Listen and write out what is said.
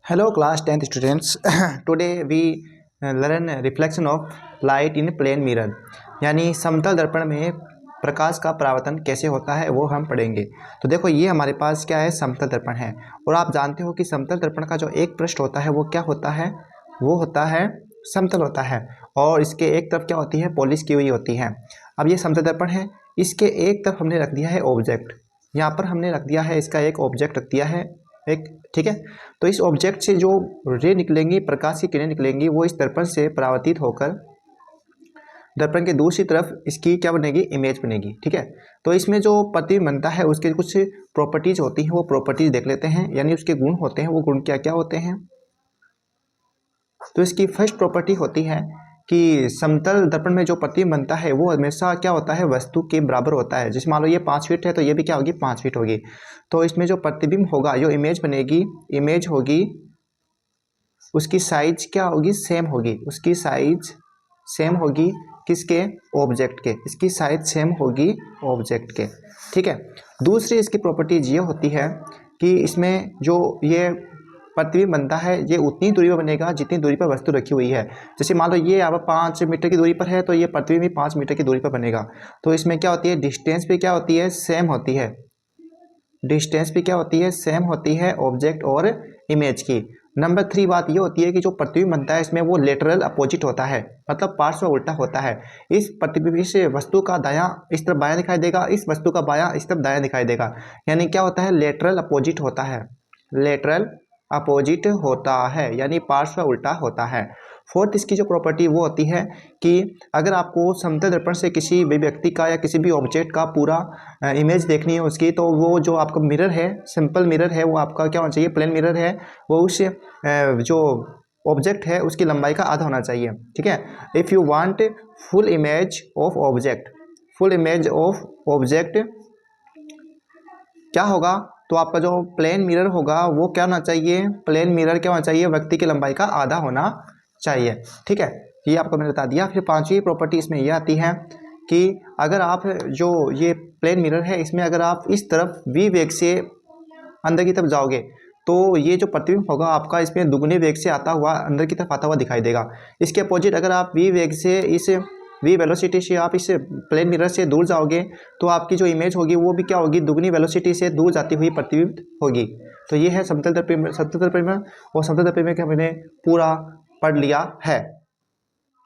Hello class 10th students. Today we learn reflection of light in plane mirror यानी समतल दर्पण में प्रकाश का परावर्तन कैसे होता है वो हम पढ़ेंगे। तो देखो ये हमारे पास क्या है, समतल दर्पण है और आप जानते हो कि समतल दर्पण का जो एक पृष्ठ होता है वो क्या होता है, वो होता है समतल होता है और इसके एक तरफ क्या होती है, पॉलिश की हुई होती है। अब ये समतल दर्पण है, इसके एक तरफ हमने रख दिया है ऑब्जेक्ट, यहाँ पर हमने रख दिया है इसका एक ऑब्जेक्ट रख दिया है एक, ठीक है। तो इस ऑब्जेक्ट से जो रे निकलेंगी, प्रकाश की किरणें निकलेंगी, वो इस दर्पण से परावर्तित होकर दर्पण के दूसरी तरफ इसकी क्या बनेगी, इमेज बनेगी, ठीक है। तो इसमें जो प्रतिबिंब बनता है उसके कुछ प्रॉपर्टीज होती हैं, वो प्रॉपर्टीज देख लेते हैं, यानी उसके गुण होते हैं। वो गुण क्या क्या होते हैं? तो इसकी फर्स्ट प्रॉपर्टी होती है कि समतल दर्पण में जो प्रतिबिंब बनता है वो हमेशा क्या होता है, वस्तु के बराबर होता है। जैसे मान लो ये 5 फीट है तो ये भी क्या होगी, 5 फीट होगी। तो इसमें जो प्रतिबिंब होगा, जो इमेज बनेगी, इमेज होगी, उसकी साइज क्या होगी, सेम होगी। उसकी साइज सेम होगी किसके, ऑब्जेक्ट के। इसकी साइज सेम होगी ऑब्जेक्ट के, ठीक है। दूसरी इसकी प्रॉपर्टीज ये होती है कि इसमें जो ये प्रतिबिंब बनता है ये उतनी दूरी पर बनेगा जितनी दूरी पर वस्तु रखी हुई है। जैसे मान लो ये अब 5 मीटर की दूरी पर है तो ये प्रतिबिंब भी 5 मीटर की दूरी पर बनेगा। तो इसमें क्या होती है, डिस्टेंस भी क्या होती है, सेम होती है। डिस्टेंस भी क्या होती है, सेम होती है ऑब्जेक्ट और इमेज की। नंबर 3 बात ये होती है कि जो प्रतिबिंब बनता है इसमें वो लेटरल अपोजिट होता है, मतलब पार्श्व उल्टा होता है। इस प्रतिबिंब से वस्तु का दायां इस तरफ बायां दिखाई देगा, इस वस्तु का बायां इस तरफ दायां दिखाई देगा। यानी क्या होता है, लेटरल अपोजिट होता है। लेटरल अपोजिट होता है यानी पार्श्व उल्टा होता है। फोर्थ इसकी जो प्रॉपर्टी वो होती है कि अगर आपको समतल दर्पण से किसी भी व्यक्ति का या किसी भी ऑब्जेक्ट का पूरा इमेज देखनी है उसकी, तो वो जो आपका मिरर है, सिंपल मिरर है, वो आपका क्या होना चाहिए, प्लेन मिरर है, वो उस जो ऑब्जेक्ट है उसकी लंबाई का आधा होना चाहिए, ठीक है। If you want full image of object, full image of object क्या होगा, तो आपका जो प्लेन मिरर होगा वो क्या होना चाहिए, प्लेन मिरर क्या होना चाहिए, व्यक्ति की लंबाई का आधा होना चाहिए, ठीक है। ये आपको मैंने बता दिया। फिर पांचवी प्रॉपर्टी इसमें यह आती है कि अगर आप जो ये प्लेन मिरर है इसमें अगर आप इस तरफ v वेग से अंदर की तरफ जाओगे तो ये जो प्रतिबिंब होगा आपका इसमें दुगने वेग से आता हुआ अंदर की तरफ आता हुआ दिखाई देगा। इसके अपोजिट अगर आप v वेग से इस v वेलोसिटी से आप इस प्लेन मिरर से दूर जाओगे तो आपकी जो इमेज होगी वो भी क्या होगी, दुगनी वेलोसिटी से दूर जाती हुई प्रतिबिंबित होगी। तो ये है समतल दर्पण और समतल दर्पण में हमने पूरा पढ़ लिया है।